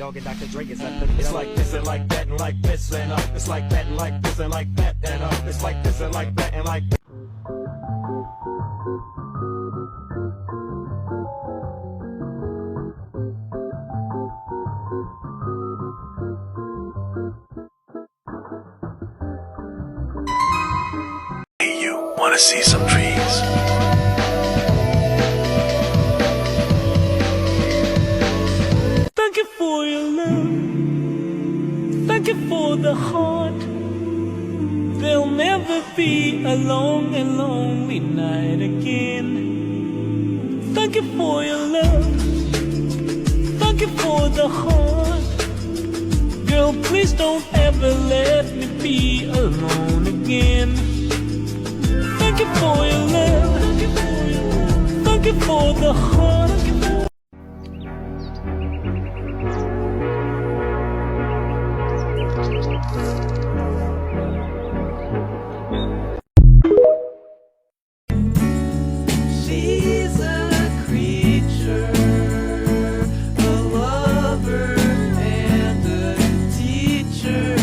Dogg and Dr. Dre is at the It's like this and like that and like this and it's like that and like this and like that and it's like this and like that and like Hey, you wanna see some trees? Thank you for your love. Thank you for the heart. There'll never be a long and lonely night again. Thank you for your love. Thank you for the heart. Girl, please don't ever let me be alone again. Thank you for your love. Thank you for the heart. She's a creature, a lover and a teacher,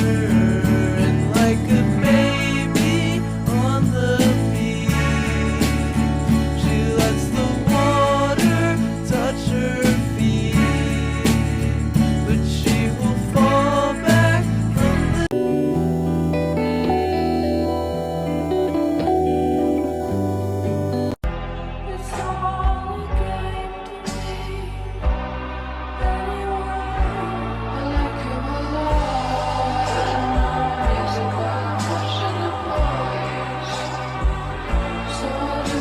and like a baby on the beach, she lets the water touch her feet, but she will fall back from the It's all a game to me. Anyway, I like you a lot. Music while I'm watching the boys. So I do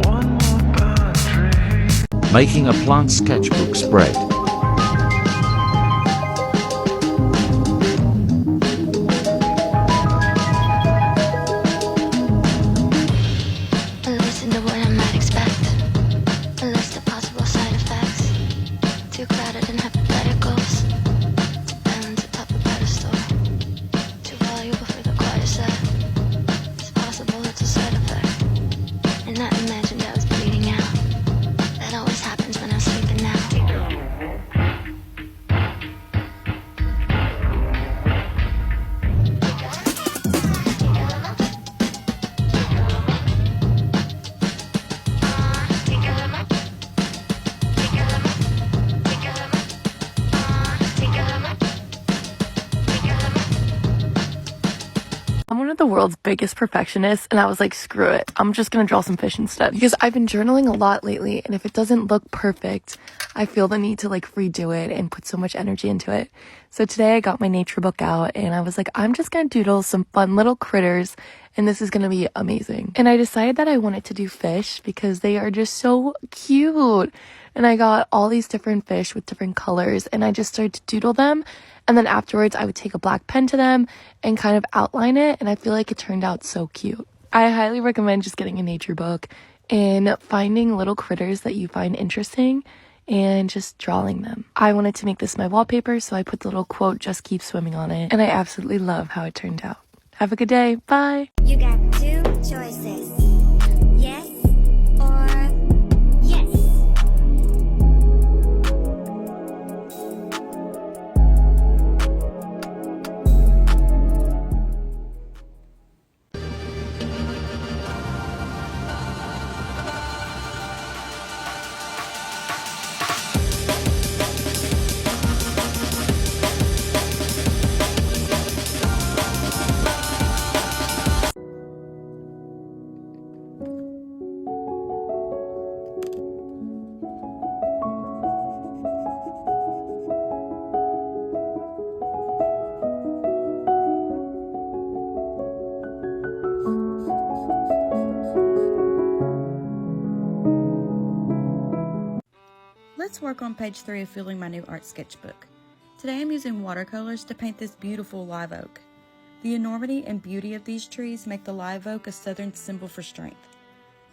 One more bad dream. Making a plant sketchbook spread. Listen to what I might expect. A list of possible side effects. Too crowded and hypotheticals. Too balance atop a pedestal. Too valuable for the quiet set. It's possible it's a side effect. And I imagined I was bleeding out. That always happens when I'm sleeping now. I'm one of the world's biggest perfectionists, and I was like, screw it. I'm just gonna draw some fish instead. Because I've been journaling a lot lately, and if it doesn't look perfect, I feel the need to like redo it and put so much energy into it. So today I got my nature book out, and I was like, I'm just gonna doodle some fun little critters, and this is gonna be amazing. And I decided that I wanted to do fish because they are just so cute. And I got all these different fish with different colors, and I just started to doodle them. And then afterwards, I would take a black pen to them and kind of outline it. And I feel like it turned out so cute. I highly recommend just getting a nature book and finding little critters that you find interesting and just drawing them. I wanted to make this my wallpaper, so I put the little quote, "Just keep swimming" on it. And I absolutely love how it turned out. Have a good day. Bye. You got two choices. Yes or yes. Let's work on page 3 of Filling My New Art Sketchbook. Today I'm using watercolors to paint this beautiful live oak. The enormity and beauty of these trees make the live oak a southern symbol for strength.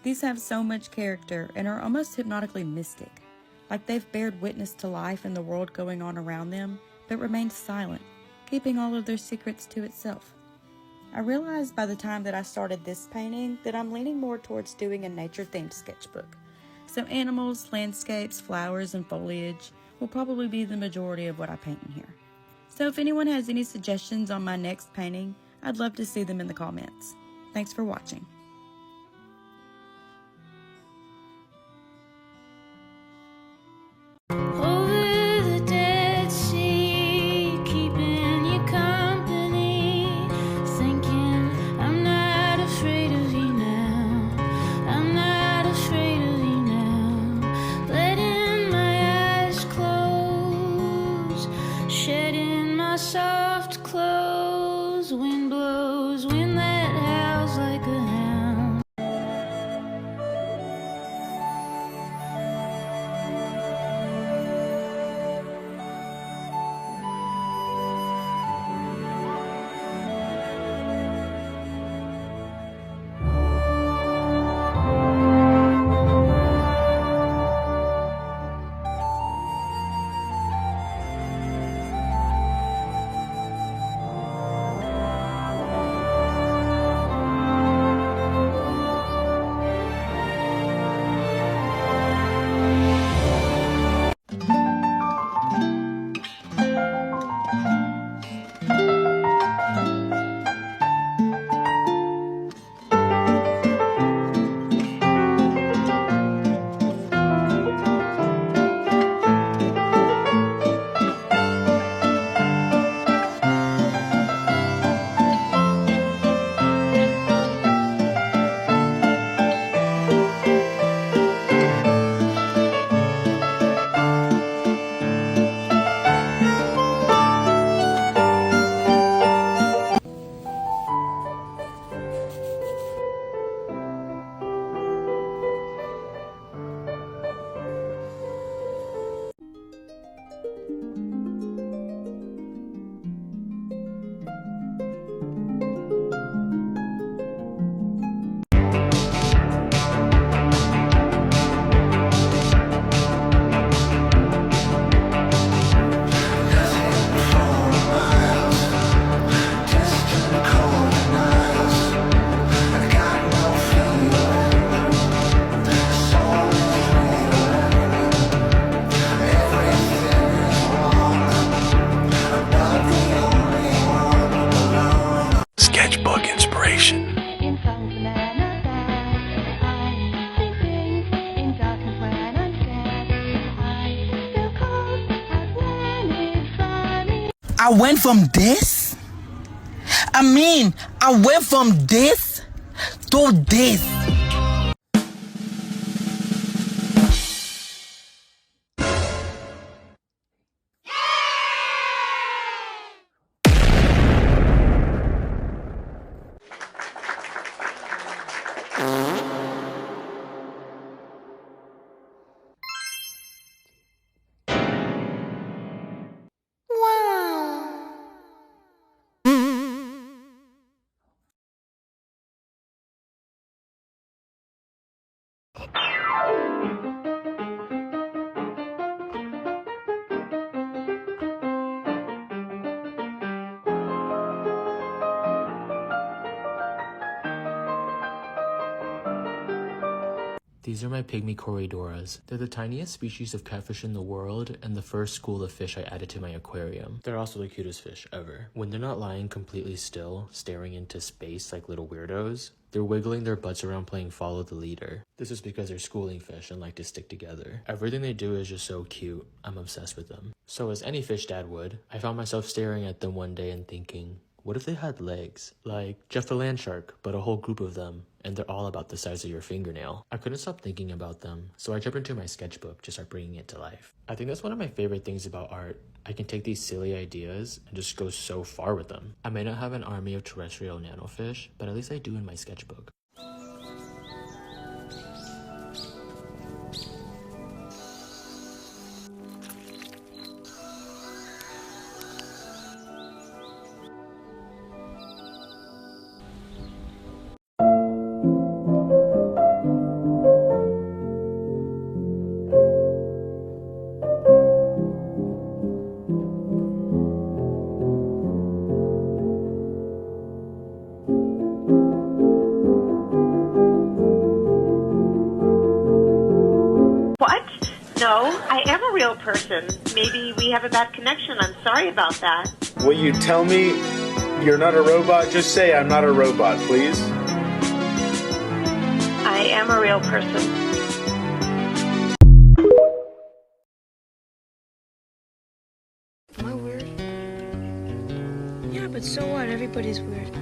These have so much character and are almost hypnotically mystic, like they've bared witness to life and the world going on around them, but remained silent, keeping all of their secrets to itself. I realized by the time that I started this painting that I'm leaning more towards doing a nature-themed sketchbook. So animals, landscapes, flowers, and foliage will probably be the majority of what I paint in here. So if anyone has any suggestions on my next painting, I'd love to see them in the comments. Thanks for watching. Over the Dead Sea, keeping you company, thinking I'm not afraid of you now. I'm not afraid of you now. Letting my eyes close, shedding my soft clothes. Wind blows, wind that howls like a hound. Sketchbook inspiration. I went from this. I went from this to this. These are my pygmy corridoras. They're the tiniest species of catfish in the world and the first school of fish I added to my aquarium. They're also the cutest fish ever. When they're not lying completely still, staring into space like little weirdos, they're wiggling their butts around playing follow the leader. This is because they're schooling fish and like to stick together. Everything they do is just so cute. I'm obsessed with them. So as any fish dad would, I found myself staring at them one day and thinking, what if they had legs? Like Jeff the land shark, but a whole group of them, and they're all about the size of your fingernail. I couldn't stop thinking about them, so I jumped into my sketchbook to start bringing it to life. I think that's one of my favorite things about art. I can take these silly ideas and just go so far with them. I may not have an army of terrestrial nanofish, but at least I do in my sketchbook. have a bad connection. I'm sorry about that. Will you tell me you're not a robot? Just say I'm not a robot, please. I am a real person. Am I weird? Yeah, but so what? Everybody's weird.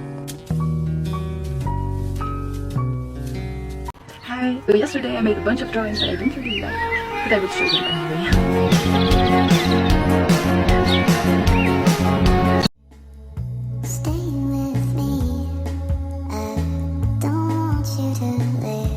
Hi. So yesterday I made a bunch of drawings that I didn't really like, but I would show them anyway. Stay with me. I don't want you to leave.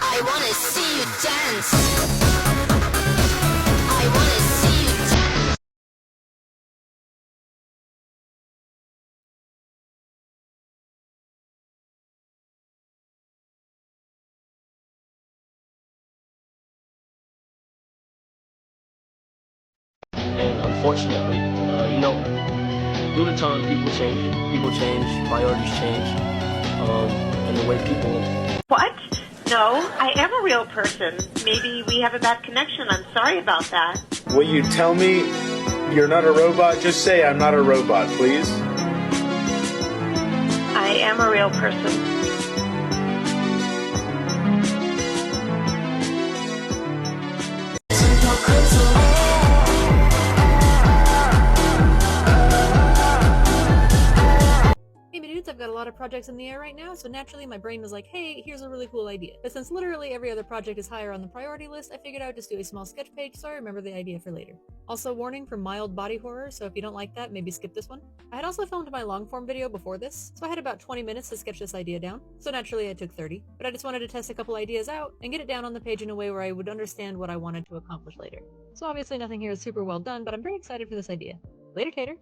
I wanna see you dance. I wanna see you dance. And unfortunately, through the time, people change, priorities change, and the way people... What? No, I am a real person. Maybe we have a bad connection. I'm sorry about that. Will you tell me you're not a robot? Just say I'm not a robot, please. I am a real person. Hey my dudes, I've got a lot of projects in the air right now, so naturally my brain was like, hey, here's a really cool idea. But since literally every other project is higher on the priority list, I figured I would just do a small sketch page so I remember the idea for later. Also, warning for mild body horror, so if you don't like that, maybe skip this one. I had also filmed my long form video before this, so I had about 20 minutes to sketch this idea down, so naturally I took 30. But I just wanted to test a couple ideas out and get it down on the page in a way where I would understand what I wanted to accomplish later. So obviously nothing here is super well done, but I'm very excited for this idea. Later, Tater!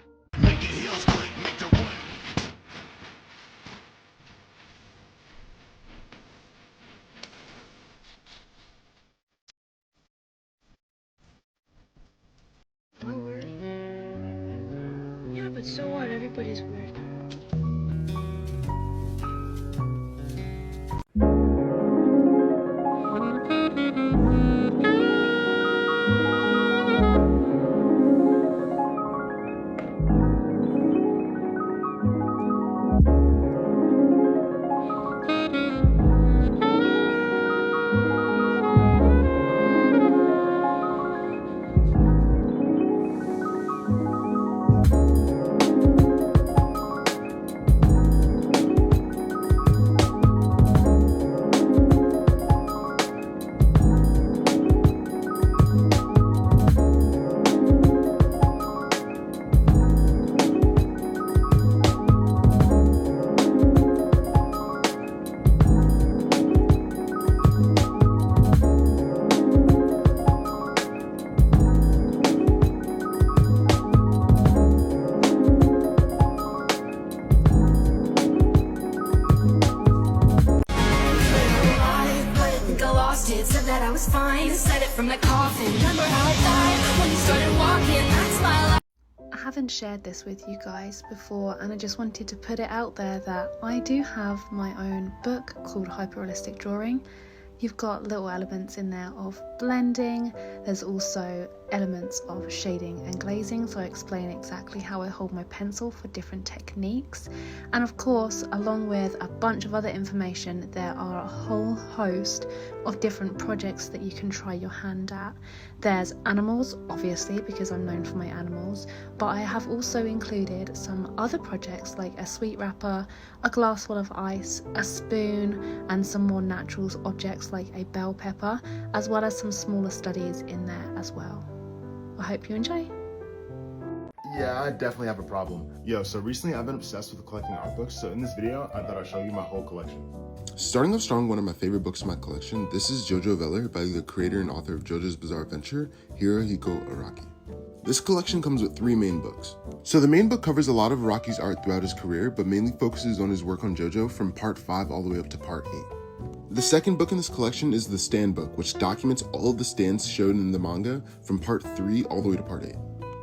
Am I weird? Yeah, but so what? Everybody's weird. Said that I was fine, said it from the coffin. Remember how I died when you started walking? That's my life. I haven't shared this with you guys before, and I just wanted to put it out there that I do have my own book called Hyperrealistic Drawing. You've got little elements in there of blending, there's also elements of shading and glazing, so I explain exactly how I hold my pencil for different techniques. And of course, along with a bunch of other information, there are a whole host of different projects that you can try your hand at. There's animals, obviously, because I'm known for my animals, but I have also included some other projects like a sweet wrapper, a glass full of ice, a spoon, and some more naturals objects like a bell pepper, as well as some smaller studies in there as well. I hope you enjoy. Yeah, I definitely have a problem. Yo, so recently I've been obsessed with collecting art books, so in this video, I thought I'd show you my whole collection. Starting off strong, one of my favorite books in my collection, this is JoJo Veller by the creator and author of JoJo's Bizarre Adventure, Hirohiko Araki. This collection comes with 3 main books. So the main book covers a lot of Araki's art throughout his career, but mainly focuses on his work on JoJo from part 5 all the way up to part 8. The second book in this collection is the stand book, which documents all of the stands shown in the manga from part 3 all the way to part 8.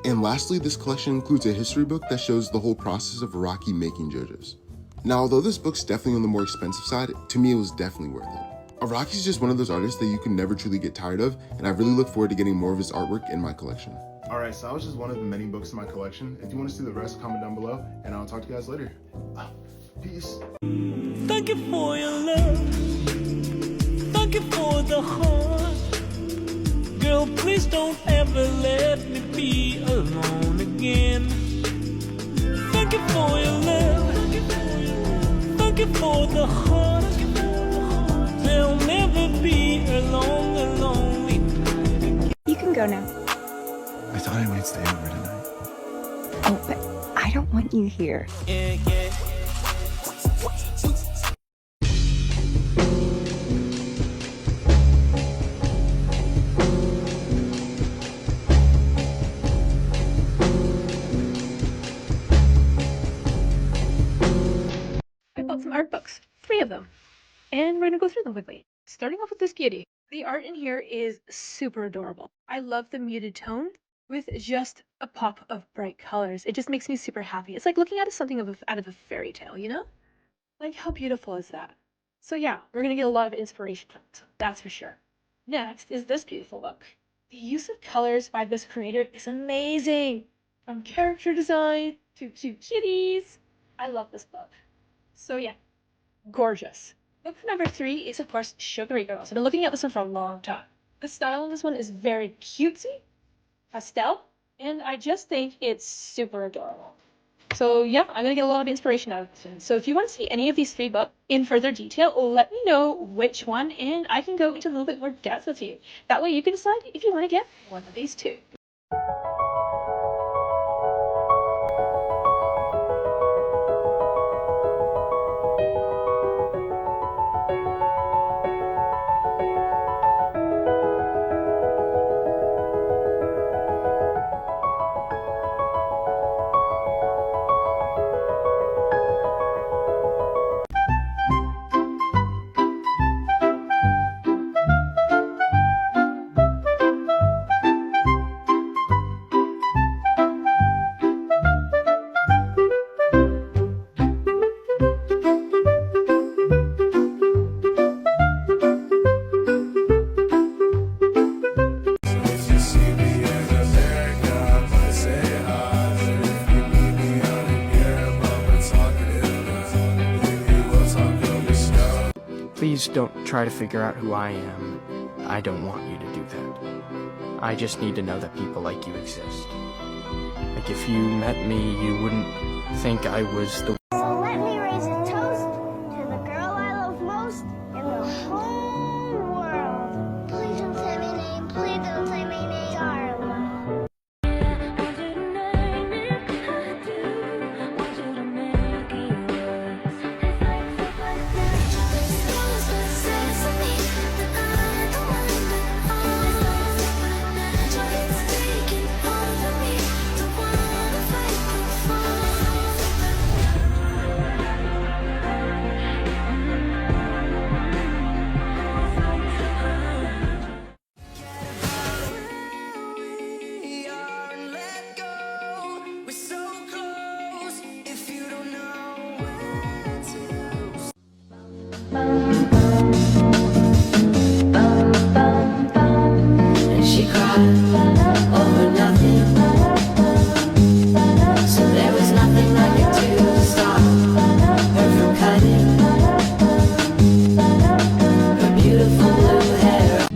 And lastly, this collection includes a history book that shows the whole process of Araki making JoJo's. Now, although this book's definitely on the more expensive side, to me it was definitely worth it. Araki's just one of those artists that you can never truly get tired of, and I really look forward to getting more of his artwork in my collection. Alright, so that was just one of the many books in my collection. If you want to see the rest, comment down below, and I'll talk to you guys later. Peace. Thank you for your love. Thank you for the heart. Girl, please don't ever let me be alone again. Thank you for your love. Thank you for the heart. There'll never be a lonely night again. You can go now. I thought I might stay over tonight. Oh, but I don't want you here. I bought some art books, 3 of them, and we're gonna go through them quickly. Starting off with this beauty. The art in here is super adorable. I love the muted tone with just a pop of bright colors. It just makes me super happy. It's like looking at something out of a fairy tale, you know? Like, how beautiful is that? So yeah, we're gonna get a lot of inspiration from it, that's for sure. Next is this beautiful book. The use of colors by this creator is amazing. From character design to cute kitties. I love this book. So yeah, gorgeous. Book number 3 is, of course, Sugary Girls. I've been looking at this one for a long time. The style on this one is very cutesy, pastel, and I just think it's super adorable. So yeah, I'm gonna get a lot of inspiration out of this one. So if you want to see any of these 3 books in further detail, let me know which one, and I can go into a little bit more depth with you. That way you can decide if you want to get one of these 2. Please don't try to figure out who I am. I don't want you to do that. I just need to know that people like you exist. Like, if you met me, you wouldn't think I was the... So let me raise a toast to the girl I love most in the whole world. Please don't say my name. Please don't say my name. Darla. And she cried over nothing. So there was nothing I could do to stop her from cutting her beautiful blue hair.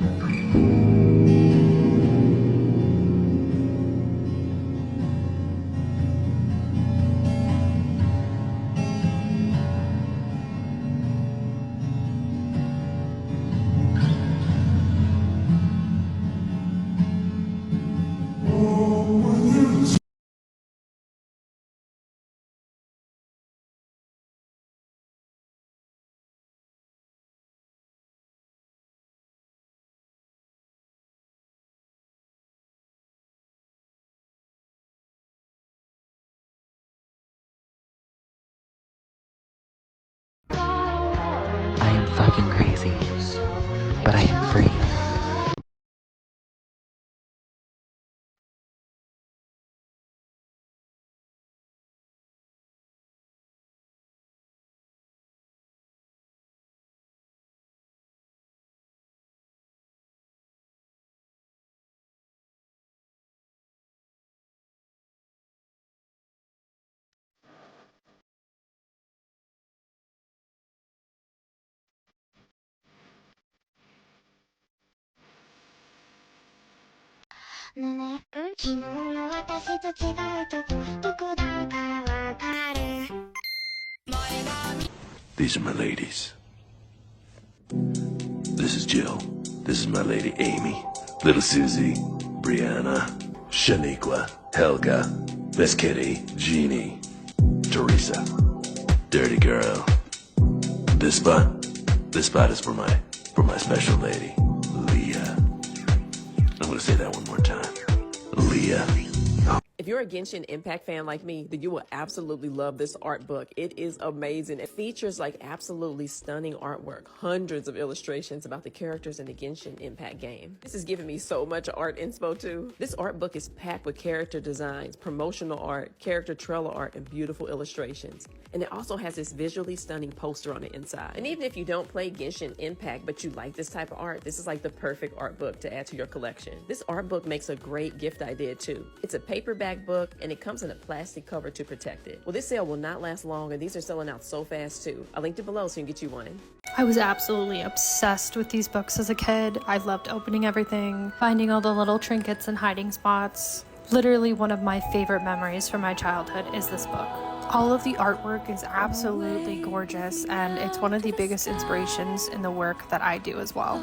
I am fucking crazy. seas, but I am free. These are my ladies. This is Jill. This is my lady Amy. Little Susie. Brianna. Shaniqua. Helga. Miss Kitty. Jeannie. Teresa. Dirty girl. This spot? This spot is for my special lady, Leah. I'm gonna say that one more time. Leah. If you're a Genshin Impact fan like me, then you will absolutely love this art book. It is amazing. It features like absolutely stunning artwork, hundreds of illustrations about the characters in the Genshin Impact game. This is giving me so much art inspo too. This art book is packed with character designs, promotional art, character trailer art, and beautiful illustrations. And it also has this visually stunning poster on the inside. And even if you don't play Genshin Impact, but you like this type of art, this is like the perfect art book to add to your collection. This art book makes a great gift idea too. It's a paperback book and it comes in a plastic cover to protect it. Well, this sale will not last long and these are selling out so fast too. I'll link it below so you can get you one. I was absolutely obsessed with these books as a kid. I loved opening everything, finding all the little trinkets and hiding spots. Literally one of my favorite memories from my childhood is this book. All of the artwork is absolutely gorgeous and it's one of the biggest inspirations in the work that I do as well.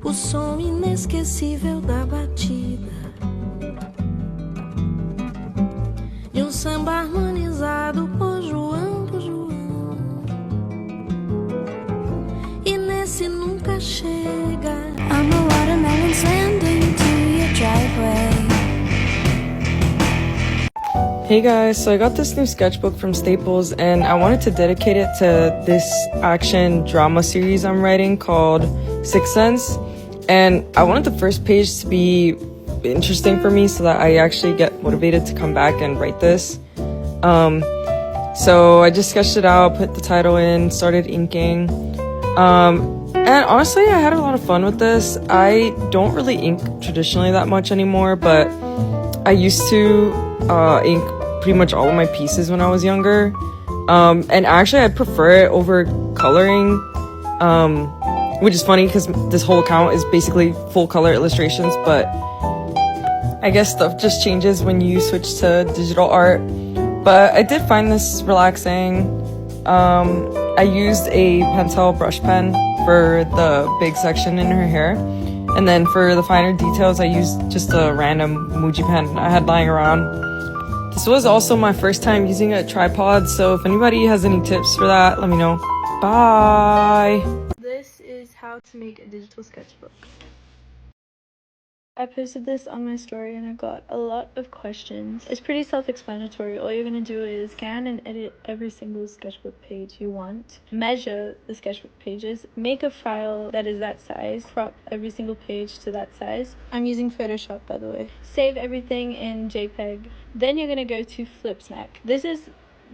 O som inesquecível da batida de samba harmonizado por João, e nesse nunca chega. I'm a watermelon sanding to your driveway. Hey guys, so I got this new sketchbook from Staples and I wanted to dedicate it to this action drama series I'm writing called Sixth Sense. And I wanted the first page to be interesting for me so that I actually get motivated to come back and write this. So I just sketched it out, put the title in, started inking. And honestly, I had a lot of fun with this. I don't really ink traditionally that much anymore, but I used to ink pretty much all of my pieces when I was younger. And actually I prefer it over coloring. Which is funny because this whole account is basically full color illustrations, but I guess stuff just changes when you switch to digital art. But I did find this relaxing. I used a Pentel brush pen for the big section in her hair. And then for the finer details, I used just a random Muji pen I had lying around. This was also my first time using a tripod, so if anybody has any tips for that, let me know. Bye! This is how to make a digital sketchbook. I posted this on my story and I got a lot of questions. It's pretty self-explanatory. All you're going to do is scan and edit every single sketchbook page you want, measure the sketchbook pages, make a file that is that size, crop every single page to that size. I'm using Photoshop, by the way. Save everything in JPEG. Then you're going to go to Flipsnack. This is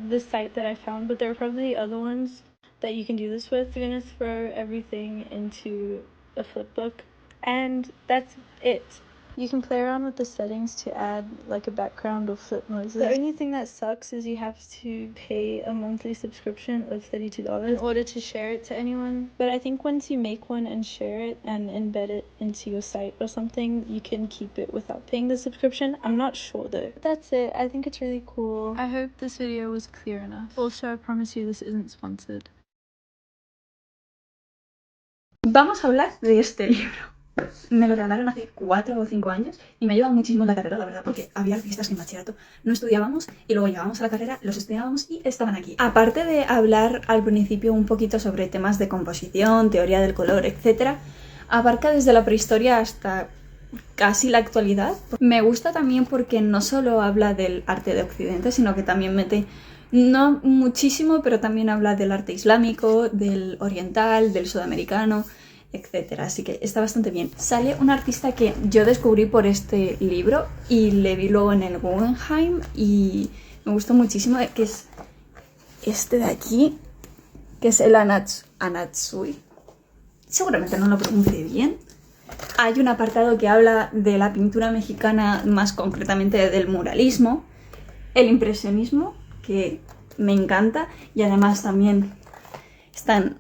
the site that I found, but there are probably other ones that you can do this with. You're going to throw everything into a flipbook. And that's it. You can play around with the settings to add like a background or flip noises. The only thing that sucks is you have to pay a monthly subscription of $32 in order to share it to anyone. But I think once you make one and share it and embed it into your site or something, you can keep it without paying the subscription. I'm not sure though. But that's it. I think it's really cool. I hope this video was clear enough. Also, I promise you this isn't sponsored. Vamos a hablar de este libro. Me lo regalaron hace 4 o 5 años y me ha ayudado muchísimo en la carrera, la verdad, porque había artistas que en bachillerato no estudiábamos y luego llegábamos a la carrera, los estudiábamos y estaban aquí. Aparte de hablar al principio un poquito sobre temas de composición, teoría del color, etc., abarca desde la prehistoria hasta casi la actualidad. Me gusta también porque no solo habla del arte de Occidente, sino que también mete, no muchísimo, pero también habla del arte islámico, del oriental, del sudamericano, etcétera. Así que está bastante bien. Sale un artista que yo descubrí por este libro y le vi luego en el Guggenheim y me gustó muchísimo, que es este de aquí, que es el Anatsui. Seguramente no lo pronuncie bien. Hay un apartado que habla de la pintura mexicana, más concretamente del muralismo, el impresionismo, que me encanta, y además también están,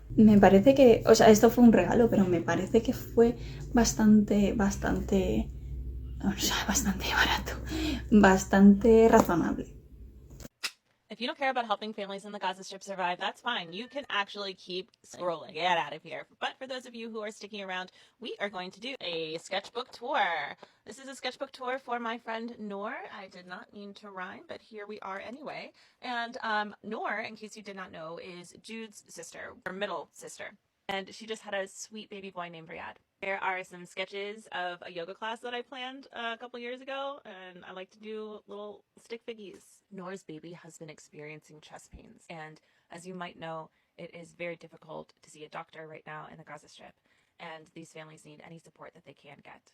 me parece que, o sea, esto fue un regalo, pero me parece que fue bastante barato, bastante razonable. If you don't care about helping families in the Gaza Strip survive, that's fine. You can actually keep scrolling. Get out of here. But for those of you who are sticking around, we are going to do a sketchbook tour. This is a sketchbook tour for my friend Noor. I did not mean to rhyme, but here we are anyway. And Noor, in case you did not know, is Jude's sister, or middle sister. And she just had a sweet baby boy named Riyadh. There are some sketches of a yoga class that I planned a couple years ago, and I like to do little stick figgies. Noor's baby has been experiencing chest pains, and as you might know, it is very difficult to see a doctor right now in the Gaza Strip, and these families need any support that they can get.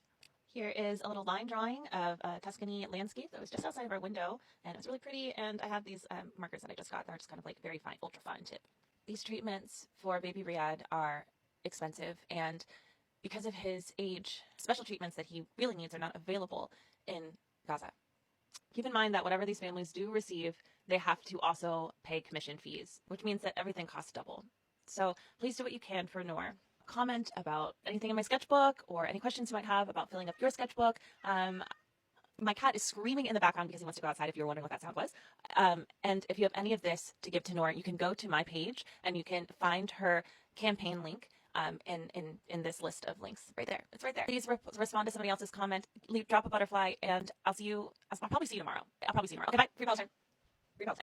Here is a little line drawing of a Tuscany landscape that was just outside of our window, and it was really pretty, and I have these markers that I just got that are just kind of like very fine, ultra fine tip. These treatments for baby Riyadh are expensive, and because of his age, special treatments that he really needs are not available in Gaza. Keep in mind that whatever these families do receive, they have to also pay commission fees, which means that everything costs double. So please do what you can for Noor. Comment about anything in my sketchbook or any questions you might have about filling up your sketchbook. My cat is screaming in the background because he wants to go outside, if you're wondering what that sound was. And if you have any of this to give to Noor, you can go to my page and you can find her campaign link in this list of links right there. It's right there. Please respond to somebody else's comment, drop a butterfly, and I'll probably see you tomorrow. Okay, bye. Free Palestine.